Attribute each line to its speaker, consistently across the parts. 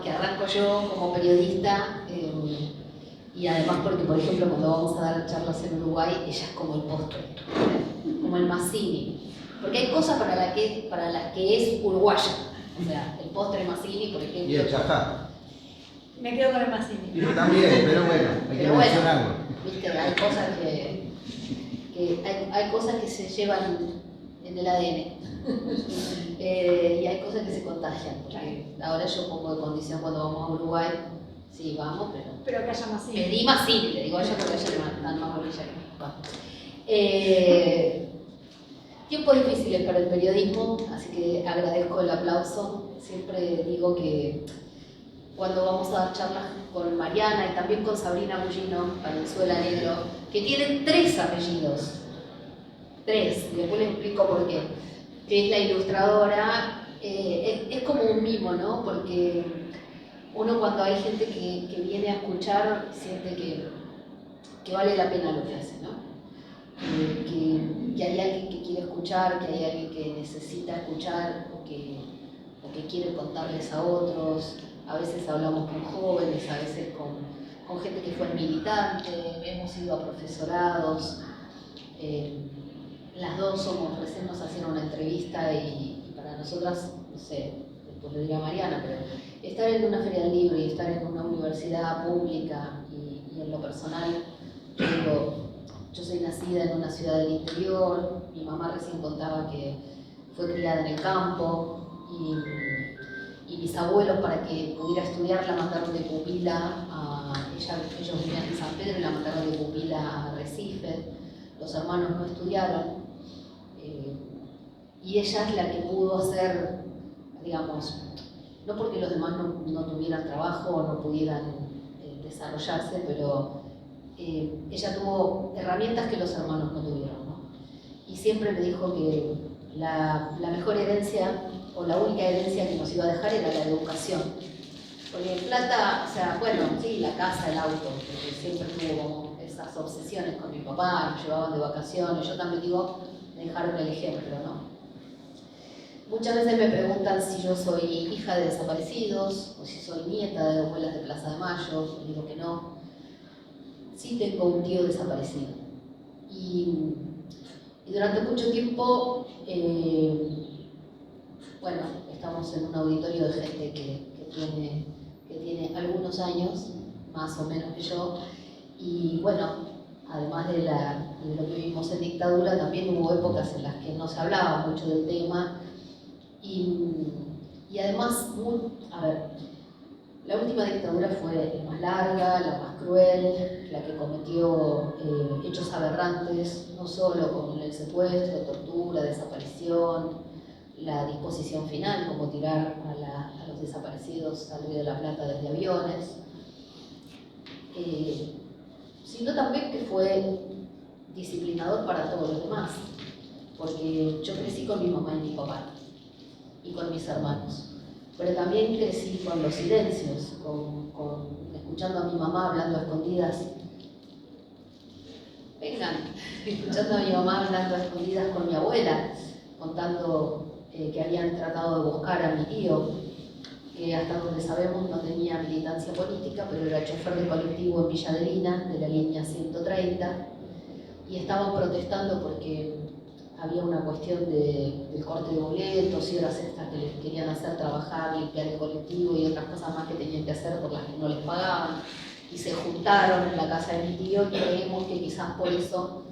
Speaker 1: que arranco yo como periodista, y además porque, por ejemplo, cuando vamos a dar charlas en Uruguay, ella es como el postre, como el Mazzini. Porque hay cosas para las que es uruguaya. O sea, el postre Mazzini, por ejemplo.
Speaker 2: Y el chajá.
Speaker 3: Me quedo con el Mazzini.
Speaker 2: Yo también, pero bueno, hay que mencionarlo.
Speaker 1: Viste, hay cosas que se llevan en el ADN. Y hay cosas que se contagian. Porque ahora yo pongo de condición cuando vamos a Uruguay, sí, vamos,
Speaker 3: pero que haya Mazzini.
Speaker 1: Pedí Mazzini, le digo a ella porque a ella le dan más bolilla que tiempos difíciles para el periodismo, así que agradezco el aplauso. Siempre digo que cuando vamos a dar charlas con Mariana y también con Sabrina Bullino, Valenzuela Negro, que tienen 3 apellidos, 3, y después les explico por qué, que es la ilustradora, es como un mimo, ¿no? Porque uno cuando hay gente que viene a escuchar siente que vale la pena lo que hace, ¿no? Que hay alguien que quiere escuchar, que hay alguien que necesita escuchar o que quiere contarles a otros. A veces hablamos con jóvenes, a veces con gente que fue militante, hemos ido a profesorados. Las dos recién nos hacían una entrevista y para nosotras, no sé, después le diré a Mariana, pero estar en una feria del libro y estar en una universidad pública y en lo personal, yo soy nacida en una ciudad del interior, mi mamá recién contaba que fue criada en el campo y mis abuelos para que pudiera estudiar la mandaron de pupila ellos vivían en San Pedro y la mandaron de pupila a Recife, los hermanos no estudiaron y ella es la que pudo hacer, digamos, no porque los demás no tuvieran trabajo o no pudieran desarrollarse, pero ella tuvo herramientas que los hermanos no tuvieron, ¿no? Y siempre me dijo que la mejor herencia o la única herencia que nos iba a dejar era la educación. Porque en Plata, o sea, bueno, sí, la casa, el auto, porque siempre tuvo como esas obsesiones con mi papá, nos llevaban de vacaciones, yo también digo, me dejaron el ejemplo, ¿no? Muchas veces me preguntan si yo soy hija de desaparecidos o si soy nieta de abuelas de Plaza de Mayo, y digo que no. Sí tengo un tío desaparecido. Y durante mucho tiempo, bueno, estamos en un auditorio de gente que tiene algunos años, más o menos que yo, y bueno, además de lo que vivimos en dictadura, también hubo épocas en las que no se hablaba mucho del tema, y además, a ver, la última dictadura fue la más larga, la más cruel, la que cometió hechos aberrantes, no solo con el secuestro, tortura, desaparición, la disposición final, como tirar a los desaparecidos al Río de la Plata desde aviones, sino también que fue disciplinador para todos los demás, porque yo crecí con mi mamá y mi papá, y con mis hermanos. Pero también crecí con los silencios, escuchando a mi mamá hablando a escondidas. Vengan, escuchando a mi mamá hablando a escondidas con mi abuela, contando que habían tratado de buscar a mi tío, que hasta donde sabemos no tenía militancia política, pero era chofer de colectivo en Villa Adelina, de la línea 130, y estaban protestando porque había una cuestión del corte de boletos y horas extras que les querían hacer trabajar, limpiar el colectivo y otras cosas más que tenían que hacer por las que no les pagaban. Y se juntaron en la casa de mi tío y creemos que quizás por eso,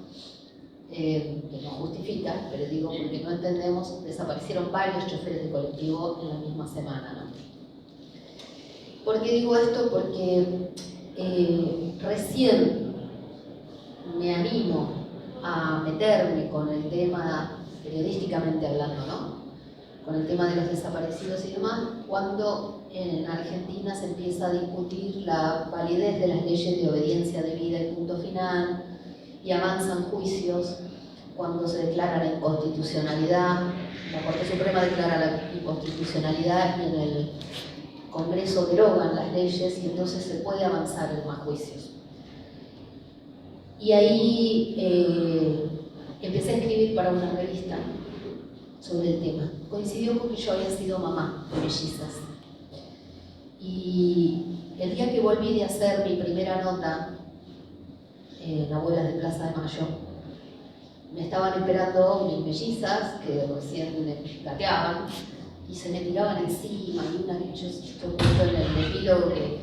Speaker 1: que no justifica, pero digo porque no entendemos, desaparecieron varios choferes de colectivo en la misma semana, ¿no? ¿Por qué digo esto? Porque recién me animo a meterme con el tema, periodísticamente hablando, ¿no? Con el tema de los desaparecidos y demás, cuando en Argentina se empieza a discutir la validez de las leyes de obediencia debida y punto final, y avanzan juicios cuando se declara la inconstitucionalidad, la Corte Suprema declara la inconstitucionalidad y en el Congreso derogan las leyes y entonces se puede avanzar en más juicios. Y ahí empecé a escribir para una revista sobre el tema. Coincidió con que yo había sido mamá de mellizas. Y el día que volví de hacer mi primera nota en Abuelas de Plaza de Mayo, me estaban esperando mis mellizas que recién gateaban y se me tiraban encima, y una que yo puesto en el epílogo que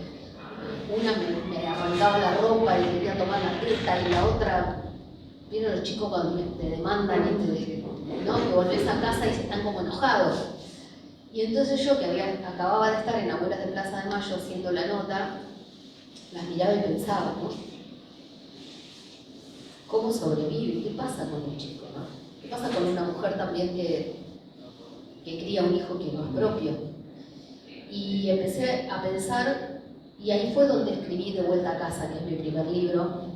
Speaker 1: una me arrancaba la ropa y quería tomar la teta, y la otra, vieron los chicos cuando te demandan ¿no? Que volvés a casa y se están como enojados. Y entonces yo, que acababa de estar en Abuelas de Plaza de Mayo haciendo la nota, las miraba y pensaba, ¿no? ¿Cómo sobrevive? ¿Qué pasa con un chico, no? ¿Qué pasa con una mujer también que cría un hijo que no es propio? Y empecé a pensar, y ahí fue donde escribí De Vuelta a Casa, que es mi primer libro.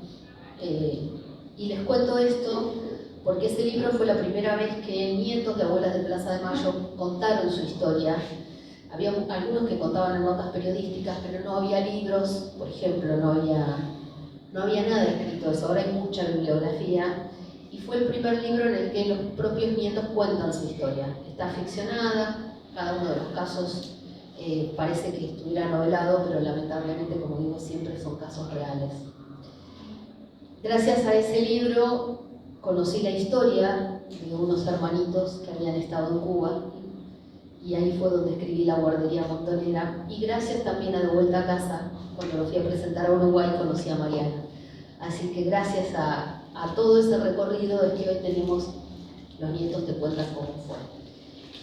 Speaker 1: Y les cuento esto porque ese libro fue la primera vez que nietos de Abuelas de Plaza de Mayo contaron su historia. Había algunos que contaban en notas periodísticas, pero no había libros, por ejemplo, no había nada escrito de eso. Ahora hay mucha bibliografía, y fue el primer libro en el que los propios nietos cuentan su historia. Está ficcionada, cada uno de los casos parece que estuviera novelado, pero lamentablemente, como digo, siempre son casos reales. Gracias a ese libro conocí la historia de unos hermanitos que habían estado en Cuba, y ahí fue donde escribí La Guardería Montonera, y gracias también a De Vuelta a Casa, cuando lo fui a presentar a Uruguay, conocí a Mariana. Así que gracias a todo ese recorrido es que hoy tenemos Los nietos te cuentan cómo fue.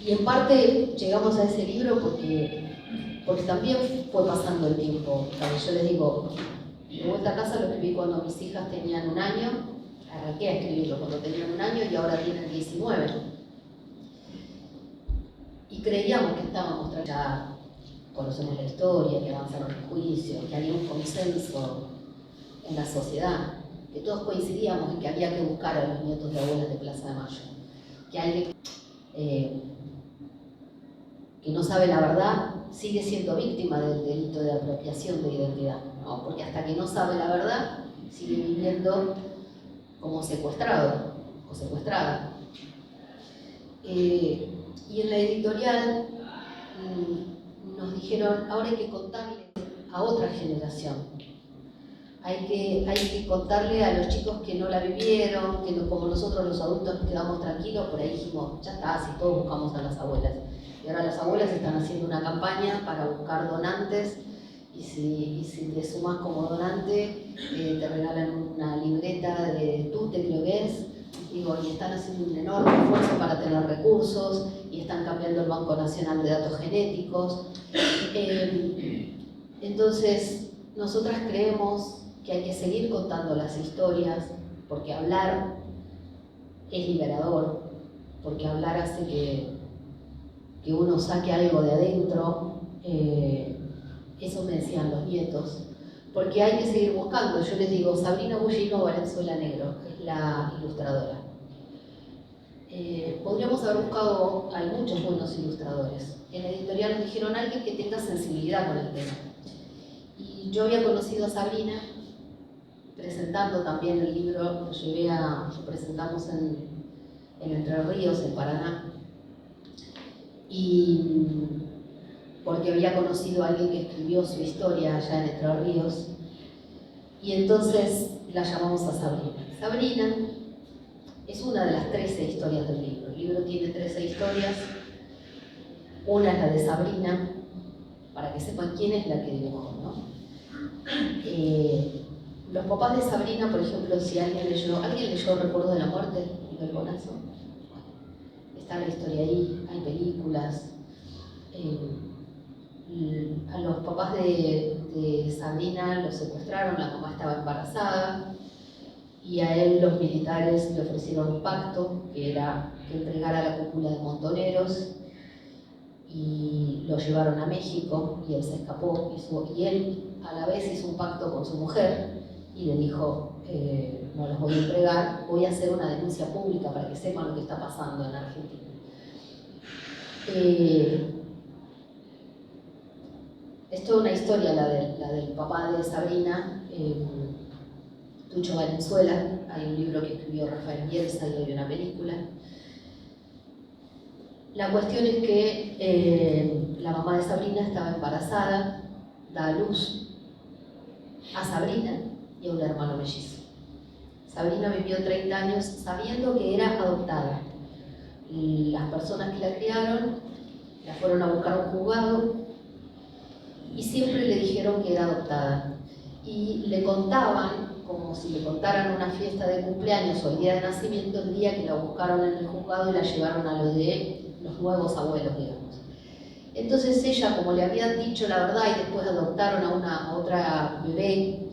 Speaker 1: Y en parte llegamos a ese libro porque también fue pasando el tiempo. Yo les digo, De Vuelta a Casa lo escribí cuando mis hijas tenían 1 año, arranqué a escribirlo cuando tenían 1 año y ahora tienen 19. Y creíamos que estábamos ya conocemos la historia, que avanzaron los juicios, que había un consenso en la sociedad, que todos coincidíamos en que había que buscar a los nietos de Abuelas de Plaza de Mayo, que alguien que no sabe la verdad sigue siendo víctima del delito de apropiación de identidad, ¿no? Porque hasta que no sabe la verdad sigue viviendo como secuestrado o secuestrada. Y en la editorial nos dijeron, ahora hay que contarle a otra generación. Hay que contarle a los chicos que no la vivieron, que no, como nosotros los adultos nos quedamos tranquilos, por ahí dijimos, ya está, si todos buscamos a las abuelas. Y ahora las abuelas están haciendo una campaña para buscar donantes, y si te sumas como donante, te regalan una libreta de Tute, creo que es. Digo, y están haciendo un enorme esfuerzo para tener recursos, y están cambiando el Banco Nacional de Datos Genéticos. Entonces, nosotras creemos que hay que seguir contando las historias, porque hablar es liberador, porque hablar hace que uno saque algo de adentro. Eso me decían los nietos, porque hay que seguir buscando. Yo les digo, Sabrina Bullino Valenzuela Negro es la ilustradora. Podríamos haber buscado, hay muchos buenos ilustradores. En la editorial nos dijeron alguien que tenga sensibilidad con el tema. Y yo había conocido a Sabrina presentando también el libro, lo presentamos en Entre Ríos, en Paraná. Y porque había conocido a alguien que escribió su historia allá en Entre Ríos. Y entonces la llamamos a Sabrina. Sabrina es una de las 13 historias del libro. El libro tiene 13 historias. Una es la de Sabrina, para que sepan quién es la que dibujó, ¿no? Los papás de Sabrina, por ejemplo, si alguien leyó Recuerdo de la Muerte, Miguel Bonazo, está la historia ahí, hay películas. A los papás de Sabrina los secuestraron, la mamá estaba embarazada, y a él los militares le ofrecieron un pacto, que era que entregara la cúpula de Montoneros, y lo llevaron a México, y él se escapó, y él a la vez hizo un pacto con su mujer, y le dijo, no los voy a entregar, voy a hacer una denuncia pública para que sepan lo que está pasando en Argentina. Es toda una historia la del papá de Sabrina, Tucho Valenzuela. Hay un libro que escribió Rafael Bielsa y hay una película. La cuestión es que la mamá de Sabrina estaba embarazada da a luz a Sabrina y a un hermano mellizo. Sabrina vivió 30 años sabiendo que era adoptada. Y las personas que la criaron la fueron a buscar a un juzgado y siempre le dijeron que era adoptada. Y le contaban, como si le contaran una fiesta de cumpleaños o el día de nacimiento, el día que la buscaron en el juzgado y la llevaron a lo de los nuevos abuelos, digamos. Entonces ella, como le habían dicho la verdad y después adoptaron a otra bebé,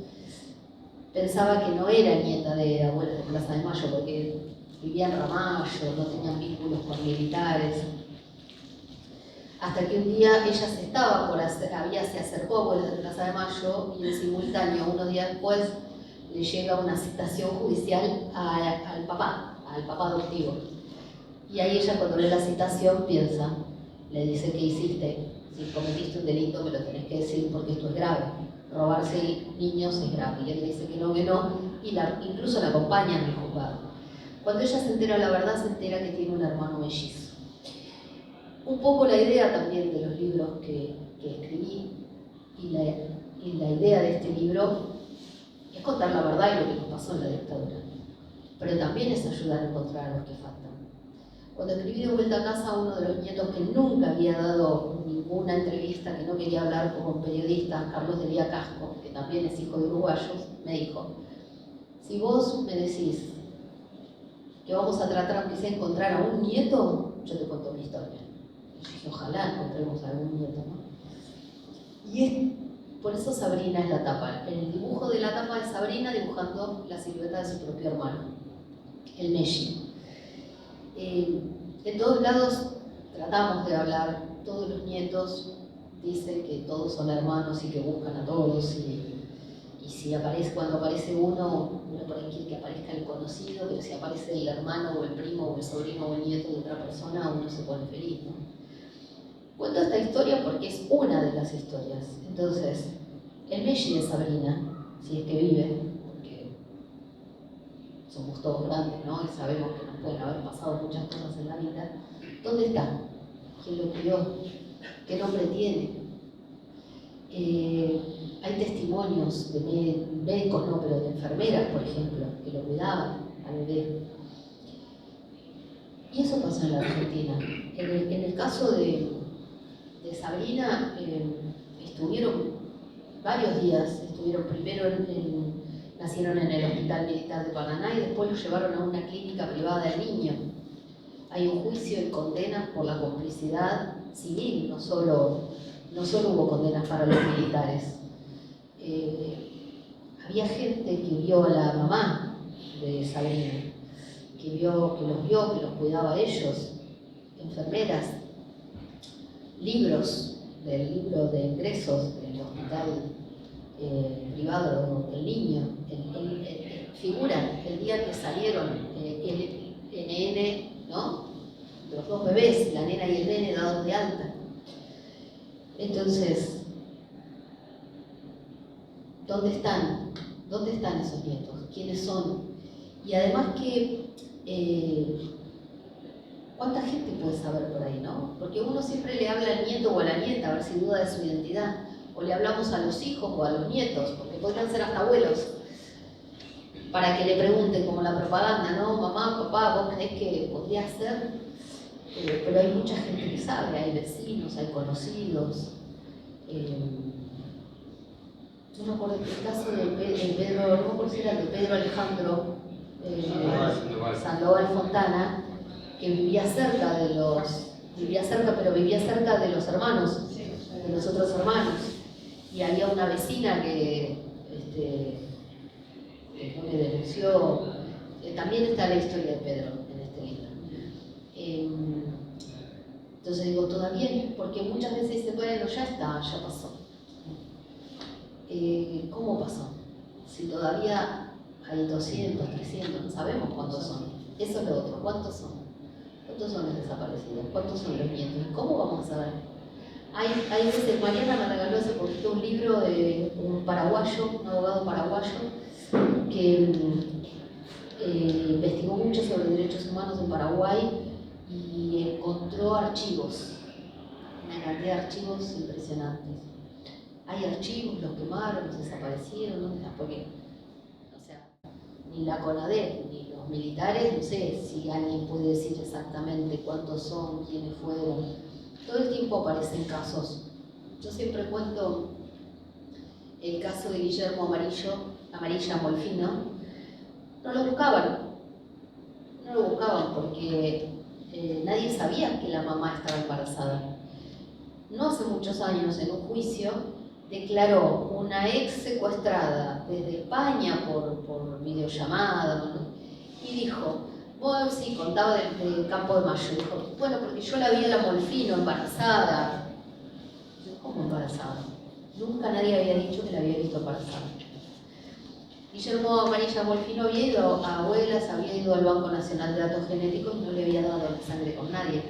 Speaker 1: pensaba que no era nieta de abuelos de Plaza de Mayo porque vivía en Ramallo, no tenían vínculos con militares. Hasta que un día ella se acercó a abuelos de Plaza de Mayo y en simultáneo, unos días después, le llega una citación judicial al papá adoptivo. Y ahí ella, cuando lee la citación, piensa, le dice: ¿qué hiciste? Si cometiste un delito me lo tenés que decir porque esto es grave. Robarse niños es grave. Y él le dice que no, y incluso la acompaña en el juzgado. Cuando ella se entera la verdad, se entera que tiene un hermano mellizo. Un poco la idea también de los libros que escribí y la idea de este libro es contar la verdad y lo que nos pasó en la dictadura. Pero también es ayudar a encontrar a los que faltan. Cuando escribí De vuelta a casa, uno de los nietos que nunca había dado ninguna entrevista, que no quería hablar como periodista, Carlos Delía Casco, que también es hijo de uruguayos, me dijo: si vos me decís que vamos a tratar, aunque sea, encontrar a un nieto, yo te cuento mi historia. Y yo dije: ojalá encontremos a algún nieto, ¿no? Por eso Sabrina es la tapa. El dibujo de la tapa es Sabrina dibujando la silueta de su propio hermano, el Messi. En todos lados tratamos de hablar, todos los nietos dicen que todos son hermanos y que buscan a todos, y si cuando aparece uno por ahí quiere que aparezca el conocido, pero si aparece el hermano o el primo o el sobrino o el nieto de otra persona, uno se pone feliz, ¿no? Cuento esta historia porque es una de las historias. Entonces, el Messi de Sabrina, si es que vive, porque somos todos grandes, ¿no? Y sabemos que nos pueden haber pasado muchas cosas en la vida. ¿Dónde está? ¿Quién lo crió? ¿Qué nombre tiene? Hay testimonios de médicos, no, pero de enfermeras, por ejemplo, que lo cuidaban al bebé. Y eso pasa en la Argentina. En el caso de Sabrina, estuvieron varios días. Estuvieron primero nacieron en el Hospital Militar de Paraná y después lo llevaron a una clínica privada del niño. Hay un juicio y condenas por la complicidad civil, no solo hubo condenas para los militares. Había gente que vio a la mamá de Sabrina, que los cuidaba a ellos, enfermeras, libros del libro de ingresos del hospital privado del niño, figura el día que salieron el NN, ¿no? Los dos bebés, la nena y el nene dados de alta. Entonces, ¿dónde están? ¿Dónde están esos nietos? ¿Quiénes son? Y además ¿cuánta gente puede saber por ahí, no? Porque uno siempre le habla al nieto o a la nieta a ver si duda de su identidad. O le hablamos a los hijos o a los nietos, porque podrían ser hasta abuelos, para que le pregunten, como la propaganda, ¿no? Mamá, papá, ¿vos creés que podría ser? Pero hay mucha gente que sabe, hay vecinos, hay conocidos. No me acuerdo el caso de Pedro, no me acuerdo si era el de Pedro Alejandro Sandoval Fontana, que vivía cerca, pero vivía cerca de los hermanos, de los otros hermanos. Y había una vecina que le denunció. También está la historia de Pedro en este libro. Entonces digo, todavía, porque muchas veces dice, bueno, ya está, ya pasó. ¿Cómo pasó? Si todavía hay 200, 300, no sabemos cuántos son. Eso es lo otro, ¿cuántos son? ¿Cuántos son los desaparecidos? ¿Cuántos son los nietos? ¿Cómo vamos a saber? Hay veces, Mariana me regaló hace poquito un libro de un paraguayo, un abogado paraguayo, que investigó mucho sobre derechos humanos en Paraguay y encontró archivos, una cantidad de archivos impresionantes. hay archivos, los quemaron, los desaparecieron, ¿no? Porque, o sea, ni la CONADEP ni los militares, no sé si alguien puede decir exactamente cuántos son, quiénes fueron. Todo el tiempo aparecen casos. Yo siempre cuento el caso de Guillermo Amarilla Molfino. No lo buscaban porque nadie sabía que la mamá estaba embarazada. No hace muchos años, en un juicio, declaró una ex secuestrada desde España por videollamada, ¿no? Y dijo, bueno, sí, contaba del Campo de Mayo, dijo, bueno, porque yo la vi a la Molfino embarazada. Yo, ¿cómo embarazada? Nunca nadie había dicho que la había visto embarazada. Guillermo Amarilla Molfino había ido a abuelas, había ido al Banco Nacional de Datos Genéticos y no le había dado la sangre con nadie.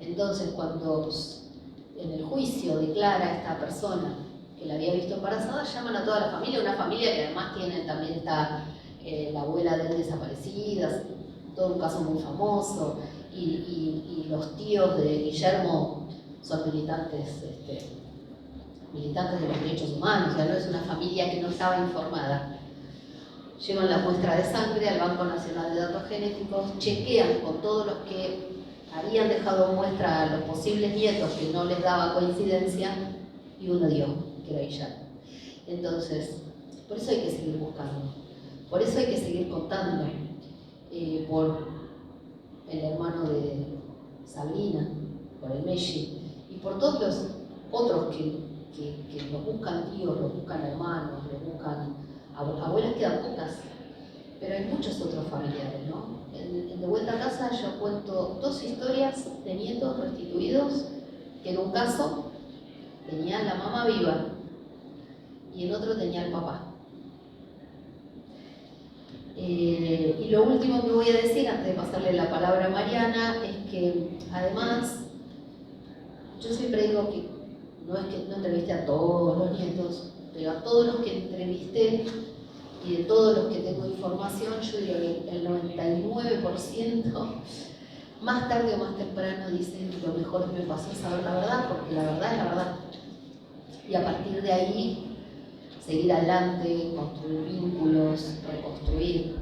Speaker 1: Entonces, cuando en el juicio declara esta persona que la había visto embarazada, llaman a toda la familia, una familia que además también está la abuela de él desaparecida, todo un caso muy famoso, y los tíos de Guillermo son militantes de los derechos humanos, o sea, no es una familia que no estaba informada. Llevan la muestra de sangre al Banco Nacional de Datos Genéticos, chequean con todos los que habían dejado muestra a los posibles nietos que no les daba coincidencia, y uno dio, que era Guillermo. Entonces, por eso hay que seguir buscando, por eso hay que seguir contando, por el hermano de Sabrina, por el Messi, y por todos los otros que los buscan tíos, los buscan hermanos, los buscan abuelas, quedan pocas, pero hay muchos otros familiares, ¿no? En De Vuelta a Casa yo cuento 2 historias de nietos restituidos que en un caso tenía la mamá viva y en otro tenía el papá. Y lo último que voy a decir antes de pasarle la palabra a Mariana es que además yo siempre digo que no es que no entrevisté a todos los nietos, pero a todos los que entrevisté y de todos los que tengo información, yo digo que el 99% más tarde o más temprano dicen lo mejor que me pasó es saber la verdad, porque la verdad es la verdad. Y a partir de ahí, seguir adelante, construir vínculos, reconstruir.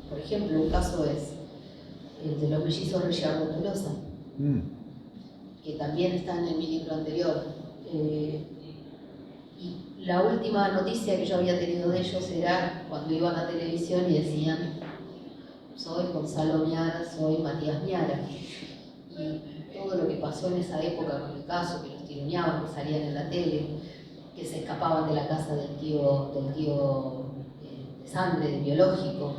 Speaker 1: Por ejemplo, un caso es el de los mellizos Ricciardo Tolosa, que también está en mi libro anterior. Y la última noticia que yo había tenido de ellos era cuando iban a televisión y decían: soy Gonzalo Miara, soy Matías Miara. Y todo lo que pasó en esa época con el caso, que los tironeaban, que salían en la tele, que se escapaban de la casa del tío de sangre, del biológico.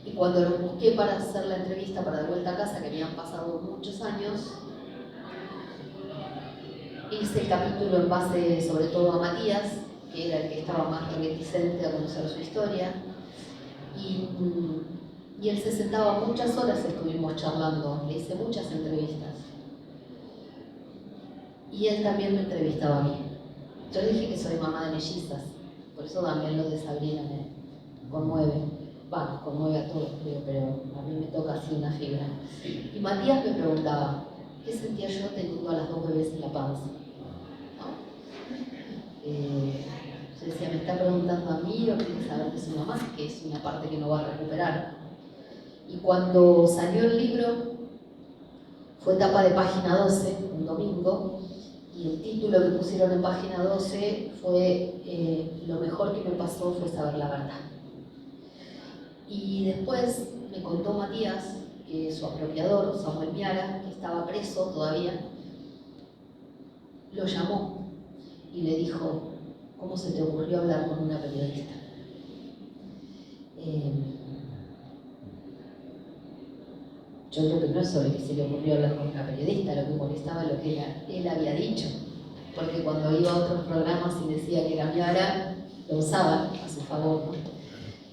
Speaker 1: Y cuando los busqué para hacer la entrevista para De Vuelta a Casa, que habían pasado muchos años, hice el capítulo en base sobre todo a Matías, que era el que estaba más reticente a conocer su historia, y él se sentaba muchas horas, estuvimos charlando, le hice muchas entrevistas, y él también me entrevistaba a mí. Yo le dije que soy mamá de mellizas, por eso también lo de Sabrina me conmueve. Nos conmueve a todos, pero a mí me toca así una fibra. Y Matías me preguntaba, ¿qué sentía yo teniendo a las 2 bebés en la panza? ¿No? Yo decía, ¿me está preguntando a mí o quiere saber de su mamá? Que es una parte que no va a recuperar. Y cuando salió el libro, fue tapa de página 12, un domingo, y el título que pusieron en página 12 fue lo mejor que me pasó fue saber la verdad. Y después me contó Matías que su apropiador, Samuel Miara, que estaba preso todavía, lo llamó y le dijo: ¿cómo se te ocurrió hablar con una periodista? Yo creo que no es sobre que se le ocurrió hablar con una periodista, lo que molestaba lo que él había dicho, porque cuando iba a otros programas y decía que era Miara, lo usaban a su favor, ¿no?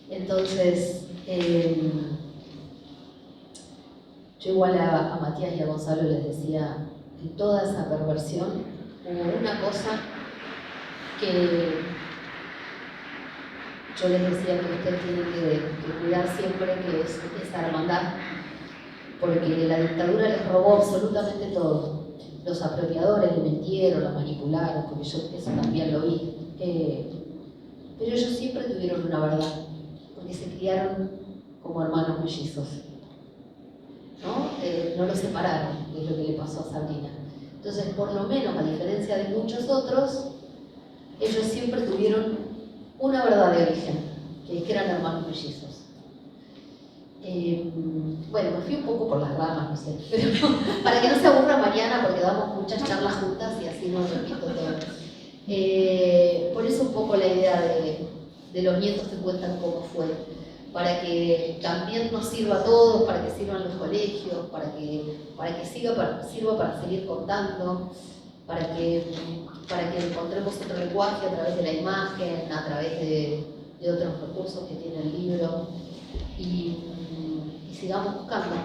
Speaker 1: Entonces, yo igual a Matías y a Gonzalo les decía, en toda esa perversión hubo una cosa que yo les decía que ustedes tienen que cuidar siempre, que es esa hermandad, porque la dictadura les robó absolutamente todo. los apropiadores le mintieron, la manipularon, porque yo eso también lo vi. Pero ellos siempre tuvieron una verdad, porque se criaron como hermanos mellizos, ¿no? No los separaron, que es lo que le pasó a Sabrina. Entonces, por lo menos, a diferencia de muchos otros, ellos siempre tuvieron una verdad de origen, que es que eran hermanos mellizos. Bueno, me fui un poco por las ramas, no sé, pero para que no se aburra Mariana, porque damos muchas charlas juntas y así no repito todo. Por eso un poco la idea de los nietos te cuentan cómo fue, para que también nos sirva a todos, para que sirvan los colegios, para que sirva para seguir contando, para que encontremos otro lenguaje a través de la imagen, a través de otros recursos que tiene el libro, y sigamos buscando,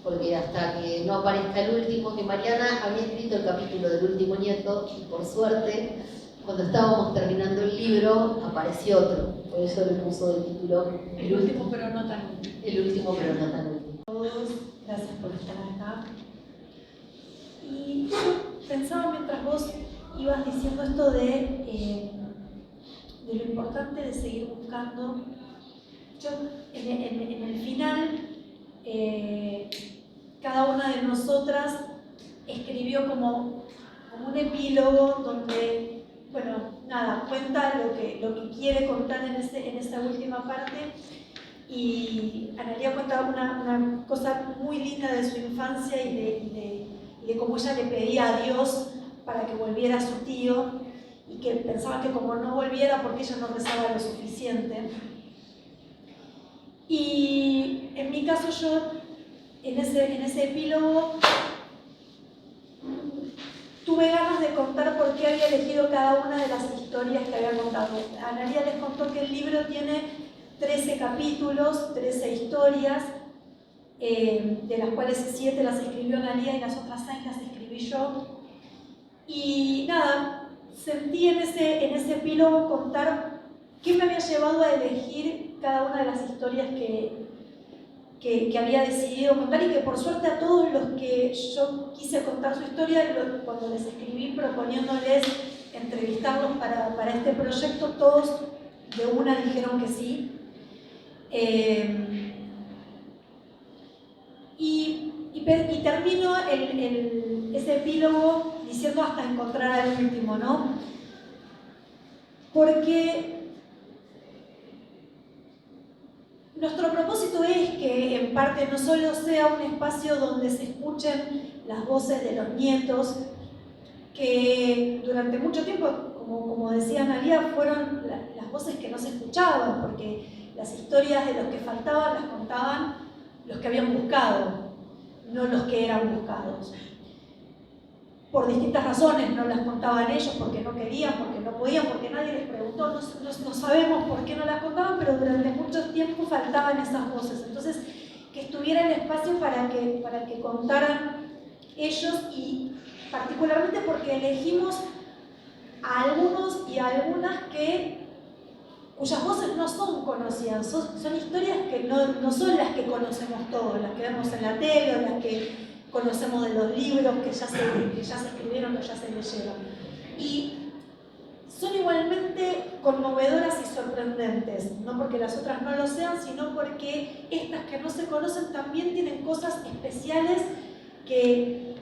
Speaker 1: porque hasta que no aparezca el último, que Mariana había escrito el capítulo del último nieto, y por suerte, cuando estábamos terminando el libro, apareció otro, por eso le puso el título
Speaker 3: El último pero no tan último.
Speaker 1: El último pero no tan último.
Speaker 3: Todos, gracias por estar acá. Y yo pensaba mientras vos ibas diciendo esto de lo importante de seguir buscando. Yo, en el final, cada una de nosotras escribió como un epílogo donde, bueno, nada, cuenta lo que quiere contar en esta última parte. Y Analía cuenta una cosa muy linda de su infancia y de cómo ella le pedía a Dios para que volviera a su tío, y que pensaba que como no volviera porque ella no rezaba lo suficiente. Y en mi caso yo, en ese epílogo, tuve ganas de contar por qué había elegido cada una de las historias que había contado. Analía les contó que el libro tiene 13 capítulos, 13 historias, de las cuales 7 las escribió Analía y las otras 6 las escribí yo. Y nada, sentí en ese epílogo contar qué me había llevado a elegir cada una de las historias que había decidido contar, y que por suerte a todos los que yo quise contar su historia, cuando les escribí proponiéndoles entrevistarlos para este proyecto, todos de una dijeron que sí. Y termino ese epílogo diciendo hasta encontrar al último, ¿no? Porque nuestro propósito es que en parte no solo sea un espacio donde se escuchen las voces de los nietos, que durante mucho tiempo, como decía Analía, fueron las voces que no se escuchaban, porque las historias de los que faltaban las contaban los que habían buscado, no los que eran buscados. Por distintas razones no las contaban ellos, porque no querían, porque no podían, porque nadie les preguntó, no sabemos por qué no las contaban, pero durante mucho tiempo faltaban esas voces. Entonces, que estuviera el espacio para que contaran ellos, y particularmente porque elegimos a algunos y a algunas cuyas voces no son conocidas, son historias que no son las que conocemos todos, las que vemos en la tele o las que conocemos de los libros que ya se escribieron o ya se leyeron. Y son igualmente conmovedoras y sorprendentes, no porque las otras no lo sean, sino porque estas que no se conocen también tienen cosas especiales que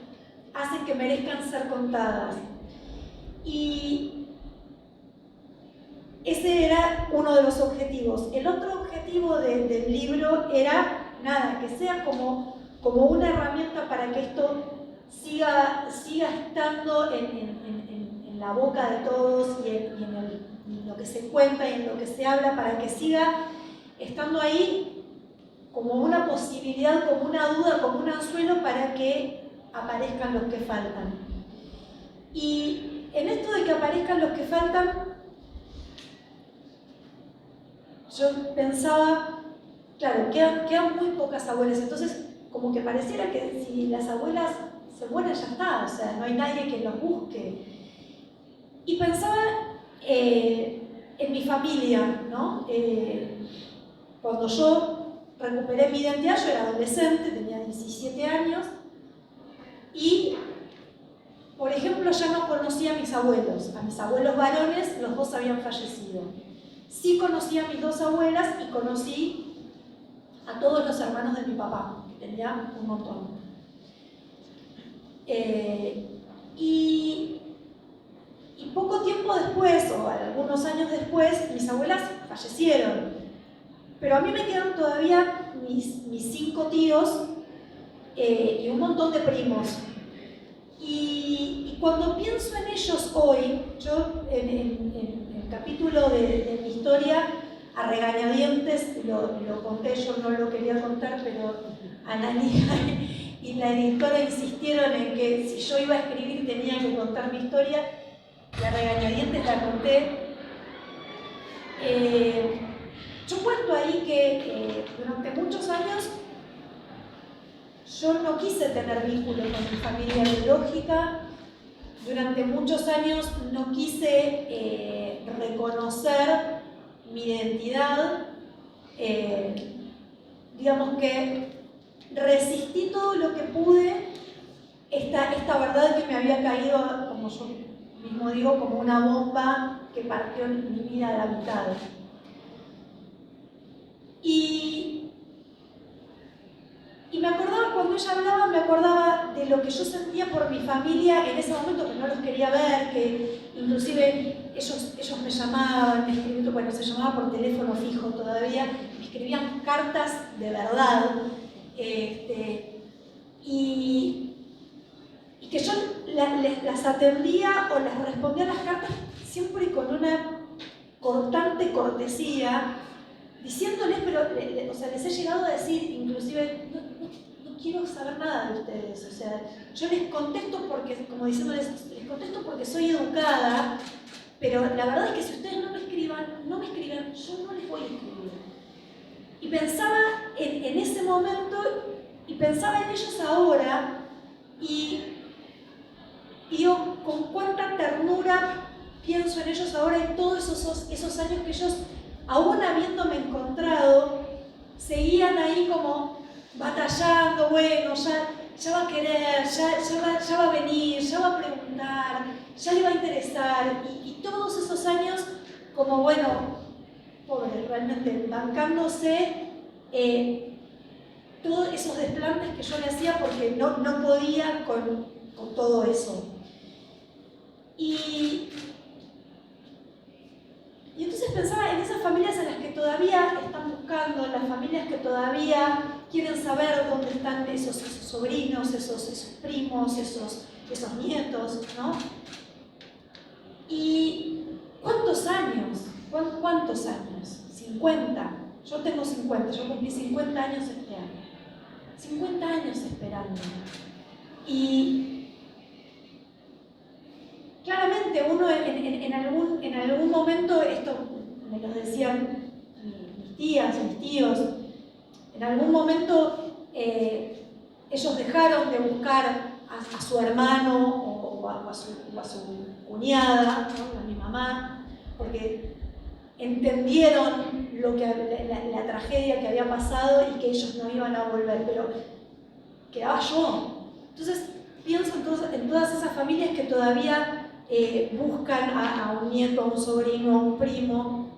Speaker 3: hacen que merezcan ser contadas. Y ese era uno de los objetivos. El otro objetivo del libro era, nada, que sea como una herramienta para que esto siga estando en la boca de todos y en lo que se cuenta y en lo que se habla, para que siga estando ahí como una posibilidad, como una duda, como un anzuelo para que aparezcan los que faltan. Y en esto de que aparezcan los que faltan, yo pensaba, claro, quedan muy pocas abuelas, entonces como que pareciera que si las abuelas se mueren ya está, o sea, no hay nadie que los busque. Y pensaba en mi familia, ¿no? Cuando yo recuperé mi identidad, yo era adolescente, tenía 17 años, y por ejemplo, ya no conocí a mis abuelos varones, los dos habían fallecido. Sí conocí a mis dos abuelas y conocí a todos los hermanos de mi papá, que tenía un montón. Y poco tiempo después, o algunos años después, mis abuelas fallecieron. Pero a mí me quedan todavía mis 5 tíos y un montón de primos. Y cuando pienso en ellos hoy, yo en el capítulo de mi historia, a regañadientes, lo conté, yo no lo quería contar, pero Analia y la editora insistieron en que si yo iba a escribir tenía que contar mi historia, y a regañadientes la conté. Yo cuento ahí que durante muchos años yo no quise tener vínculo con mi familia biológica, durante muchos años no quise reconocer mi identidad, digamos que resistí todo lo que pude esta verdad que me había caído, como yo mismo digo, como una bomba que partió mi vida a la mitad. Y me acordaba, cuando ella hablaba, me acordaba de lo que yo sentía por mi familia en ese momento, que no los quería ver, que inclusive ellos me llamaban, me escribían, bueno, se llamaba por teléfono fijo todavía, me escribían cartas de verdad, y que yo las atendía o les respondía a las cartas siempre con una cortante cortesía, diciéndoles, pero o sea, les he llegado a decir, inclusive, no quiero saber nada de ustedes, o sea, yo les contesto porque, como diciéndoles, les contesto porque soy educada, pero la verdad es que si ustedes no me escriban, yo no les voy a escribir. Y pensaba en ese momento, y pensaba en ellos ahora, y digo, con cuánta ternura pienso en ellos ahora y todos esos años que ellos, aún habiéndome encontrado, seguían ahí como batallando, bueno, ya va a querer, ya va a venir, ya va a preguntar, ya le va a interesar, y todos esos años como, bueno, pobre, realmente bancándose todos esos desplantes que yo le hacía porque no podía con todo eso. Y entonces pensaba en esas familias en las que todavía están buscando, en las familias que todavía quieren saber dónde están esos sobrinos, esos primos, esos nietos, ¿no? ¿Y cuántos años? ¿Cuántos años? 50. Yo tengo 50, yo cumplí 50 años este año. 50 años esperando. Y claramente uno en algún momento, esto me lo decían mis tías, mis tíos, en algún momento ellos dejaron de buscar a su hermano o a su cuñada, ¿no? A mi mamá, porque entendieron la tragedia que había pasado y que ellos no iban a volver, pero quedaba yo. Entonces pienso en todas esas familias que todavía buscan a un nieto, a un sobrino, a un primo.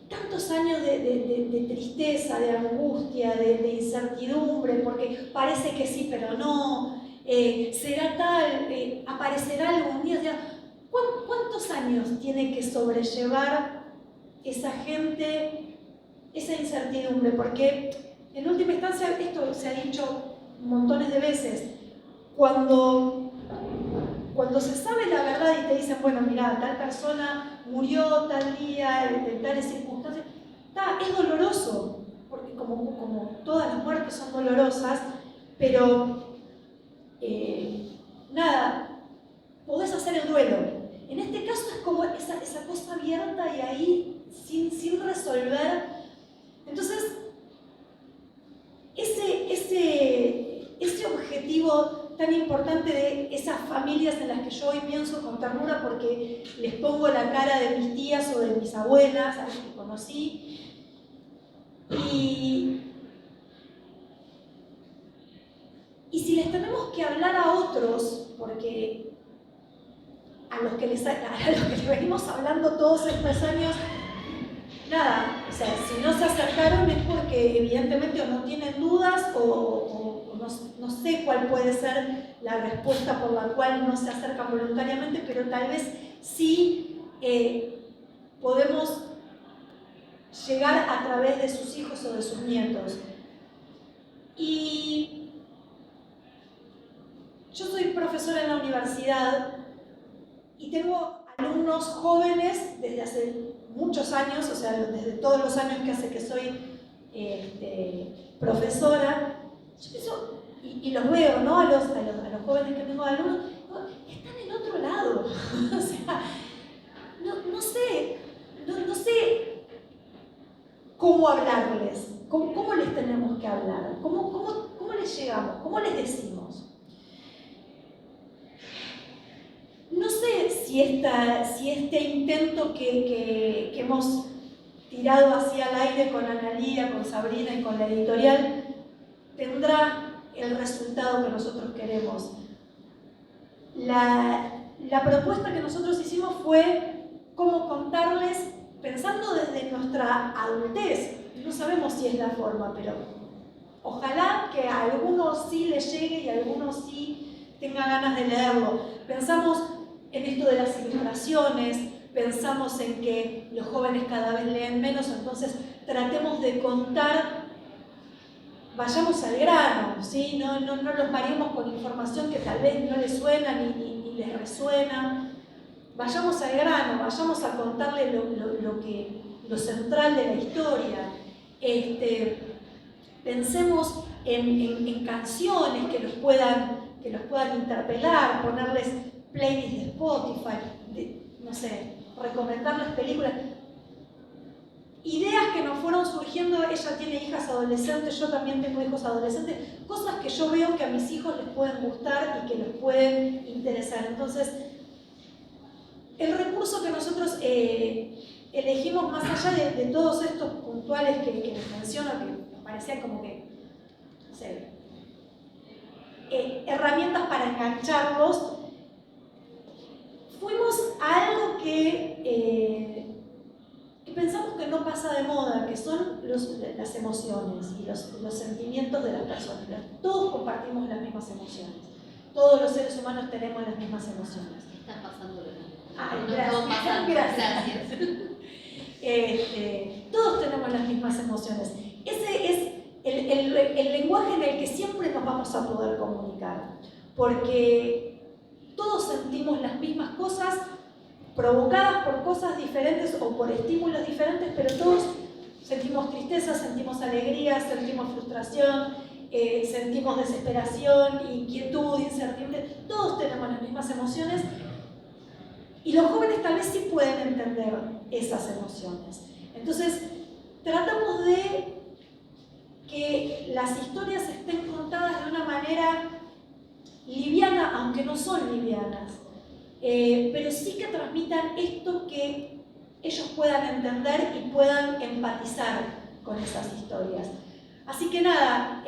Speaker 3: Tantos años de tristeza, de angustia, de incertidumbre, porque parece que sí, pero no, será tal, aparecerá algún día. O sea, ¿cuántos años tiene que sobrellevar esa gente esa incertidumbre? Porque en última instancia, esto se ha dicho montones de veces, cuando se sabe la verdad y te dicen, bueno, mira, tal persona murió tal día, en tales circunstancias, es doloroso, porque como todas las muertes son dolorosas, pero nada, podés hacer el duelo. En este caso es como esa cosa abierta y ahí sin resolver. Entonces, ese objetivo tan importante de esas familias en las que yo hoy pienso con ternura porque les pongo la cara de mis tías o de mis abuelas, a las que conocí, y Y si les tenemos que hablar a otros, porque a los que les venimos hablando todos estos años, nada, o sea, si no se acercaron es porque evidentemente o no tienen dudas o no sé cuál puede ser la respuesta por la cual no se acercan voluntariamente, pero tal vez sí podemos llegar a través de sus hijos o de sus nietos. Y yo soy profesora en la universidad y tengo alumnos jóvenes desde hace muchos años, o sea, desde todos los años que hace que soy profesora. Yo pienso, y los veo, ¿no? A los jóvenes que tengo de alumnos, están en otro lado. O sea, no sé cómo hablarles, cómo les tenemos que hablar, cómo les llegamos, cómo les decimos. No sé si este intento que hemos tirado hacia el aire con Analía, con Sabrina y con la editorial tendrá el resultado que nosotros queremos. La propuesta que nosotros hicimos fue cómo contarles, pensando desde nuestra adultez. No sabemos si es la forma, pero ojalá que a algunos sí les llegue y a algunos sí tengan ganas de leerlo. Pensamos en esto de las ilustraciones, pensamos en que los jóvenes cada vez leen menos, entonces tratemos de contar, vayamos al grano, ¿sí? No los mareemos con información que tal vez no les suena ni les resuena. Vayamos al grano, vayamos a contarle lo central de la historia. Pensemos en canciones que los puedan interpelar, ponerles playlists de Spotify, no sé, recomendarles películas. Ideas que nos fueron surgiendo, ella tiene hijas adolescentes, yo también tengo hijos adolescentes, cosas que yo veo que a mis hijos les pueden gustar y que les pueden interesar. Entonces, el recurso que nosotros elegimos, más allá de todos estos puntuales que les menciono, que nos parecían como que, no sé, herramientas para engancharlos, fuimos a algo que pensamos que no pasa de moda, que son las emociones y los sentimientos de las personas. Todos compartimos las mismas emociones. Todos los seres humanos tenemos las mismas emociones.
Speaker 1: Están pasando lo mismo.
Speaker 3: Ay,
Speaker 1: no
Speaker 3: gracias.
Speaker 1: todos pasan. Gracias.
Speaker 3: Todos tenemos las mismas emociones. Ese es el lenguaje en el que siempre nos vamos a poder comunicar, porque todos sentimos las mismas cosas provocadas por cosas diferentes o por estímulos diferentes, pero todos sentimos tristeza, sentimos alegría, sentimos frustración, sentimos desesperación, inquietud, incertidumbre. Todos tenemos las mismas emociones y los jóvenes tal vez sí pueden entender esas emociones. Entonces, tratamos de que las historias estén contadas de una manera liviana, aunque no son livianas, pero sí que transmitan esto que ellos puedan entender y puedan empatizar con esas historias. Así que nada,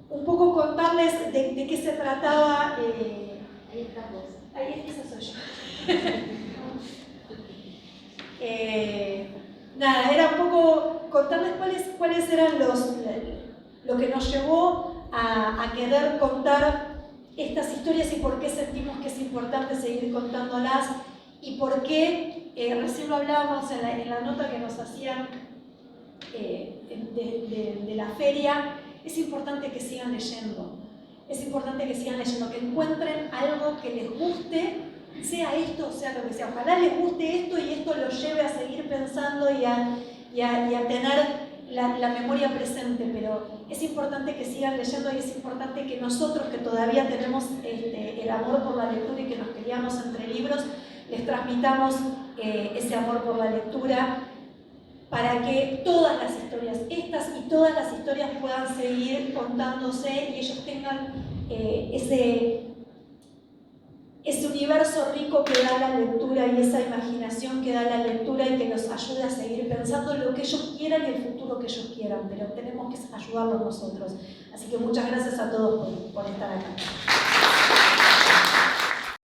Speaker 3: un poco contarles de qué se trataba.
Speaker 1: Ahí estamos.
Speaker 3: Ahí esa soy yo. Nada, era un poco contarles cuáles eran lo que nos llevó a querer contar estas historias y por qué sentimos que es importante seguir contándolas y por qué, recién lo hablábamos en la nota que nos hacían de la feria, es importante que sigan leyendo. Es importante que sigan leyendo, que encuentren algo que les guste, sea esto o sea lo que sea. Ojalá les guste esto y esto los lleve a seguir pensando y a tener la memoria presente, pero es importante que sigan leyendo y es importante que nosotros, que todavía tenemos el amor por la lectura y que nos criamos entre libros, les transmitamos ese amor por la lectura para que todas las historias, estas y todas las historias puedan seguir contándose y ellos tengan ese universo rico rico que da la lectura y esa imaginación que da la lectura y que nos ayude a seguir pensando lo que ellos quieran y el futuro que ellos quieran, pero tenemos que ayudarlos nosotros. Así que muchas gracias a todos por estar acá.